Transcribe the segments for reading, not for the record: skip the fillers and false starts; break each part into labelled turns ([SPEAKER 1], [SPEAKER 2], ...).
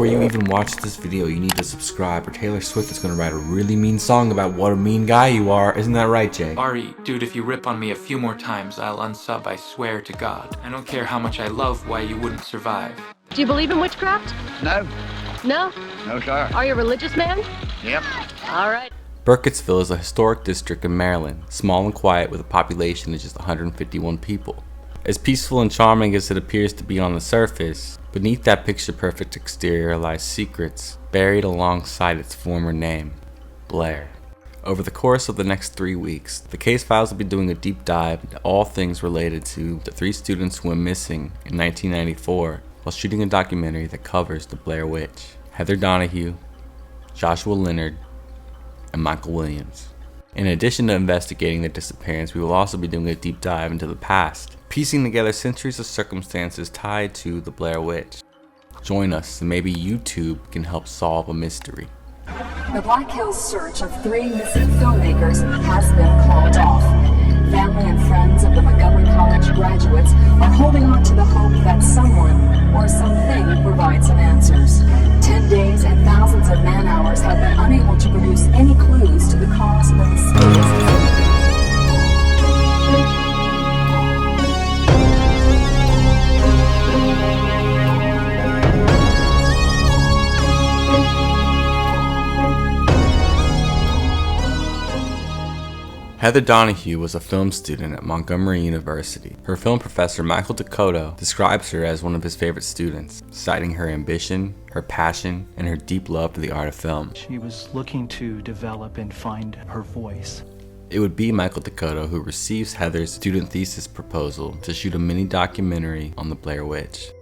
[SPEAKER 1] Before you even watch this video, you need to subscribe, or Taylor Swift is gonna write a really mean song about what a mean guy you are. Isn't that right, Jay?
[SPEAKER 2] Ari, dude, if you rip on me a few more times, I'll unsub, I swear to God. I don't care how much I love why you wouldn't survive.
[SPEAKER 3] Do you believe in witchcraft?
[SPEAKER 4] No.
[SPEAKER 3] No?
[SPEAKER 4] No, sir.
[SPEAKER 3] Are you a religious man?
[SPEAKER 4] Yep.
[SPEAKER 3] All right.
[SPEAKER 1] Burkittsville is a historic district in Maryland, small and quiet with a population of just 151 people. As peaceful and charming as it appears to be on the surface, beneath that picture-perfect exterior lies secrets buried alongside its former name, Blair. Over the course of the next 3 weeks, the case files will be doing a deep dive into all things related to the 3 students who went missing in 1994 while shooting a documentary that covers the Blair Witch: Heather Donahue, Joshua Leonard, and Michael Williams. In addition to investigating their disappearance, we will also be doing a deep dive into the past, piecing together centuries of circumstances tied to the Blair Witch. Join us, and maybe YouTube can help solve a mystery.
[SPEAKER 5] The Black Hills search of 3 missing filmmakers has been called off. Family and friends of the Montgomery College graduates are holding on to the hope that someone or something provides some answers. 10 days and thousands of man-hours have been unable to produce any clues to the cause of the mysterious incident.
[SPEAKER 1] Heather Donahue was a film student at Montgomery University. Her film professor, Michael Dakota, describes her as one of his favorite students, citing her ambition, her passion, and her deep love for the art of film.
[SPEAKER 6] She was looking to develop and find her voice.
[SPEAKER 1] It would be Michael Dakota who receives Heather's student thesis proposal to shoot a mini documentary on the Blair Witch.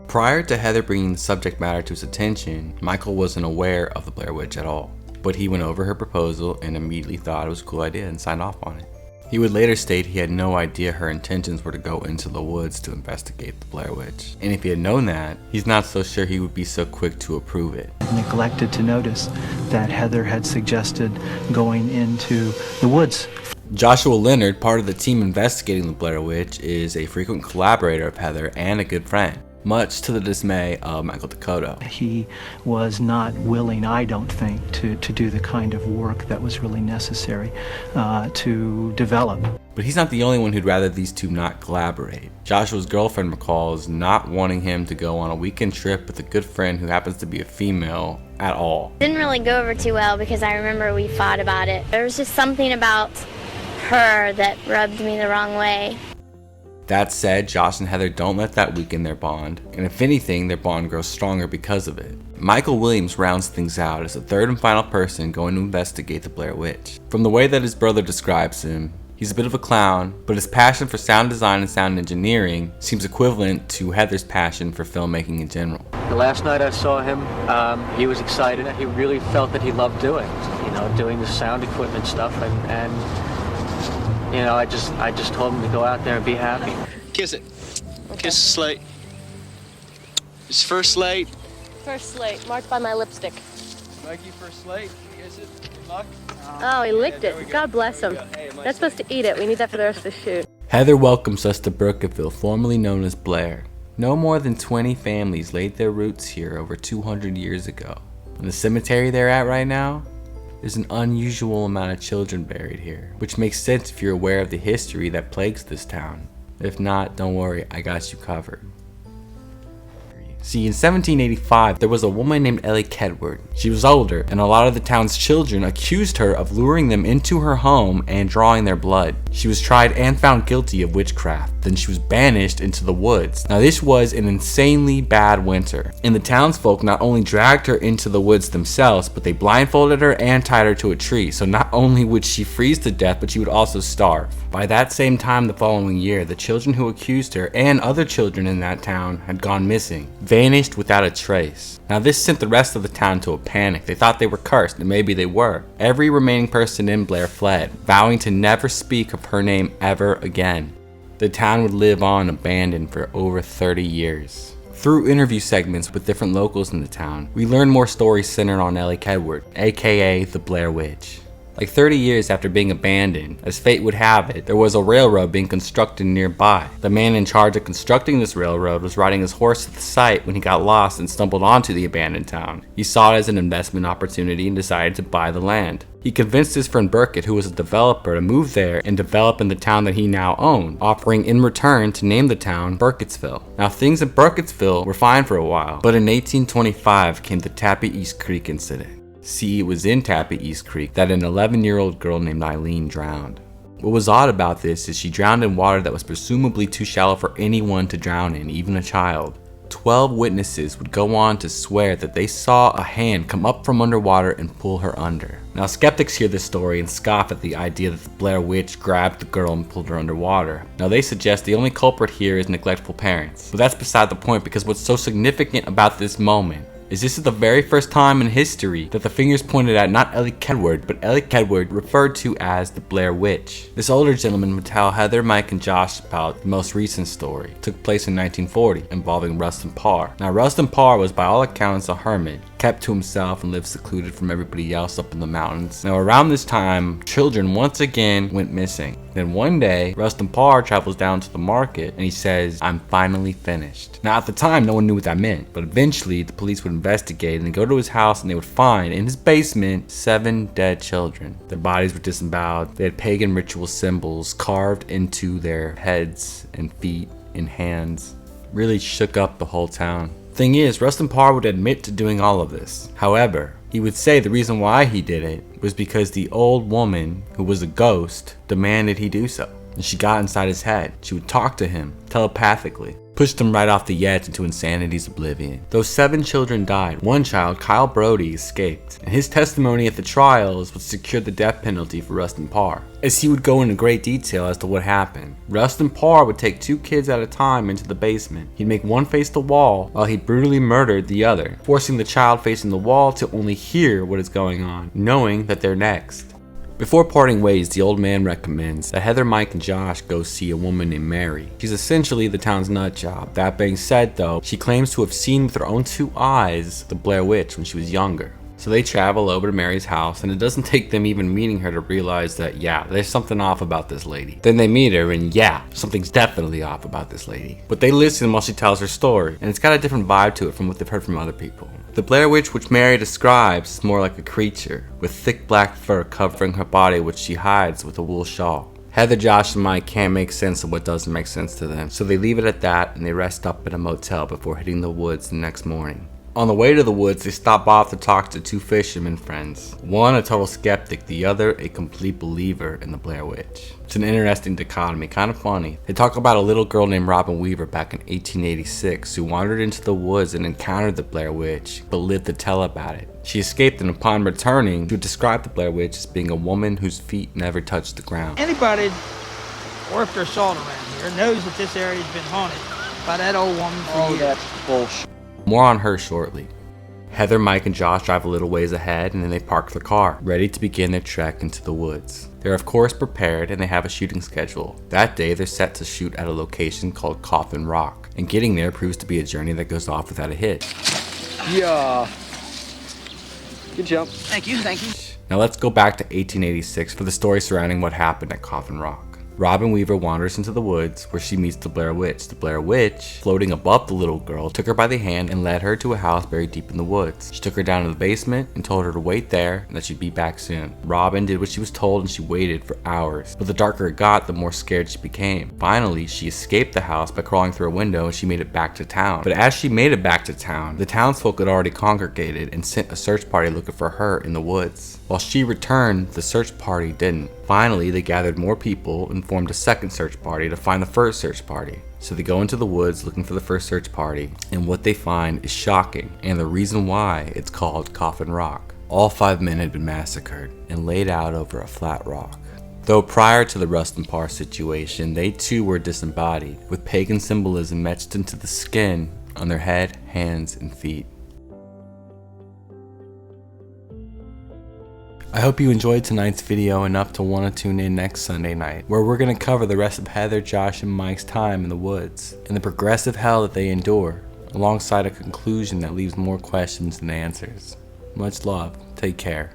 [SPEAKER 1] Prior to Heather bringing the subject matter to his attention, Michael wasn't aware of the Blair Witch at all. But he went over her proposal and immediately thought it was a cool idea and signed off on it. He would later state he had no idea her intentions were to go into the woods to investigate the Blair Witch. And if he had known that, he's not so sure he would be so quick to approve it.
[SPEAKER 6] I neglected to notice that Heather had suggested going into the woods.
[SPEAKER 1] Joshua Leonard, part of the team investigating the Blair Witch, is a frequent collaborator of Heather and a good friend, much to the dismay of Michael Dakota.
[SPEAKER 6] He was not willing, I don't think, to do the kind of work that was really necessary to develop.
[SPEAKER 1] But he's not the only one who'd rather these two not collaborate. Joshua's girlfriend recalls not wanting him to go on a weekend trip with a good friend who happens to be a female at all.
[SPEAKER 7] Didn't really go over too well because I remember we fought about it. There was just something about her that rubbed me the wrong way.
[SPEAKER 1] That said, Josh and Heather don't let that weaken their bond, and if anything, their bond grows stronger because of it. Michael Williams rounds things out as the third and final person going to investigate the Blair Witch. From the way that his brother describes him, he's a bit of a clown, but his passion for sound design and sound engineering seems equivalent to Heather's passion for filmmaking in general.
[SPEAKER 8] The last night I saw him, he was excited. He really felt that he loved doing the sound equipment stuff, and I just told him to go out there and be happy.
[SPEAKER 9] Kiss it. Okay. Kiss the slate. It's first slate.
[SPEAKER 3] First slate, marked by my lipstick.
[SPEAKER 9] Mikey, first slate. Kiss it. Good luck.
[SPEAKER 3] Oh, he licked it. God bless him. That's supposed to eat it. We need that for the rest of the shoot.
[SPEAKER 1] Heather welcomes us to Burkittsville, formerly known as Blair. No more than 20 families laid their roots here over 200 years ago. And the cemetery they're at right now, there's an unusual amount of children buried here, which makes sense if you're aware of the history that plagues this town. If not, don't worry, I got you covered. See, in 1785, there was a woman named Elly Kedward. She was older, and a lot of the town's children accused her of luring them into her home and drawing their blood. She was tried and found guilty of witchcraft. Then she was banished into the woods. Now this was an insanely bad winter, and the townsfolk not only dragged her into the woods themselves, but they blindfolded her and tied her to a tree. So not only would she freeze to death, but she would also starve. By that same time the following year, the children who accused her and other children in that town had gone missing, vanished without a trace. Now this sent the rest of the town to a panic. They thought they were cursed, and maybe they were. Every remaining person in Blair fled, vowing to never speak of her name ever again. The town would live on abandoned for over 30 years. Through interview segments with different locals in the town, we learn more stories centered on Elly Kedward, aka the Blair Witch. Like 30 years after being abandoned, as fate would have it, there was a railroad being constructed nearby. The man in charge of constructing this railroad was riding his horse to the site when he got lost and stumbled onto the abandoned town. He saw it as an investment opportunity and decided to buy the land. He convinced his friend Burkett, who was a developer, to move there and develop in the town that he now owned, offering in return to name the town Burkittsville. Now things in Burkittsville were fine for a while, but in 1825 came the Tappy Creek incident. See, it was in Tappy Creek that an 11-year-old girl named Eileen drowned. What was odd about this is she drowned in water that was presumably too shallow for anyone to drown in, even a child. 12 witnesses would go on to swear that they saw a hand come up from underwater and pull her under. Now skeptics hear this story and scoff at the idea that the Blair Witch grabbed the girl and pulled her underwater. Now they suggest the only culprit here is neglectful parents. But that's beside the point, because what's so significant about this moment is this is the very first time in history that the fingers pointed at not Elly Kedward, but Elly Kedward referred to as the Blair Witch. This older gentleman would tell Heather, Mike, and Josh about the most recent story. It took place in 1940, involving Rustin Parr. Now Rustin Parr was by all accounts a hermit, kept to himself and lived secluded from everybody else up in the mountains. Now around this time, children once again went missing. Then one day, Rustin Parr travels down to the market and he says, "I'm finally finished." Now at the time, no one knew what that meant, but eventually the police would investigate and they go to his house and they would find in his basement 7 dead children. Their bodies were disemboweled. They had pagan ritual symbols carved into their heads and feet and hands. Really shook up the whole town. Thing is, Rustin Parr would admit to doing all of this. However, he would say the reason why he did it was because the old woman, who was a ghost, demanded he do so. And she got inside his head. She would talk to him telepathically, pushed him right off the edge into insanity's oblivion. Those 7 children died. One child, Kyle Brody, escaped, and his testimony at the trials would secure the death penalty for Rustin Parr. As he would go into great detail as to what happened, Rustin Parr would take 2 kids at a time into the basement. He'd make one face the wall while he brutally murdered the other, forcing the child facing the wall to only hear what is going on, knowing that they're next. Before parting ways, the old man recommends that Heather, Mike, and Josh go see a woman named Mary. She's essentially the town's nut job. That being said though, she claims to have seen with her own 2 eyes the Blair Witch when she was younger. So they travel over to Mary's house, and it doesn't take them even meeting her to realize that, yeah, there's something off about this lady. Then they meet her, and yeah, something's definitely off about this lady. But they listen while she tells her story, and it's got a different vibe to it from what they've heard from other people. The Blair Witch, which Mary describes, is more like a creature, with thick black fur covering her body, which she hides with a wool shawl. Heather, Josh, and Mike can't make sense of what doesn't make sense to them, so they leave it at that, and they rest up at a motel before hitting the woods the next morning. On the way to the woods, they stop off to talk to 2 fishermen friends. One a total skeptic, the other a complete believer in the Blair Witch. It's an interesting dichotomy, kind of funny. They talk about a little girl named Robin Weaver back in 1886 who wandered into the woods and encountered the Blair Witch, but lived to tell about it. She escaped, and upon returning, she would describe the Blair Witch as being a woman whose feet never touched the ground.
[SPEAKER 4] Anybody worth their salt around here knows that this area has been haunted by that old woman for years.
[SPEAKER 9] That's bullshit.
[SPEAKER 1] More on her shortly. Heather, Mike, and Josh drive a little ways ahead, and then they park their car, ready to begin their trek into the woods. They're of course prepared, and they have a shooting schedule. That day they're set to shoot at a location called Coffin Rock, and getting there proves to be a journey that goes off without a hitch.
[SPEAKER 9] Yeah. Good jump.
[SPEAKER 4] Thank you, thank you.
[SPEAKER 1] Now let's go back to 1886 for the story surrounding what happened at Coffin Rock. Robin Weaver wanders into the woods where she meets the Blair Witch. The Blair Witch, floating above the little girl, took her by the hand and led her to a house buried deep in the woods. She took her down to the basement and told her to wait there and that she'd be back soon. Robin did what she was told and she waited for hours. But the darker it got, the more scared she became. Finally, she escaped the house by crawling through a window and she made it back to town. But as she made it back to town, the townsfolk had already congregated and sent a search party looking for her in the woods. While she returned, the search party didn't. Finally, they gathered more people and formed a second search party to find the first search party. So they go into the woods looking for the first search party, and what they find is shocking, and the reason why it's called Coffin Rock. All 5 men had been massacred and laid out over a flat rock. Though prior to the Rustin Parr situation, they too were disembodied, with pagan symbolism etched into the skin on their head, hands, and feet. I hope you enjoyed tonight's video enough to want to tune in next Sunday night, where we're going to cover the rest of Heather, Josh, and Mike's time in the woods, and the progressive hell that they endure, alongside a conclusion that leaves more questions than answers. Much love. Take care.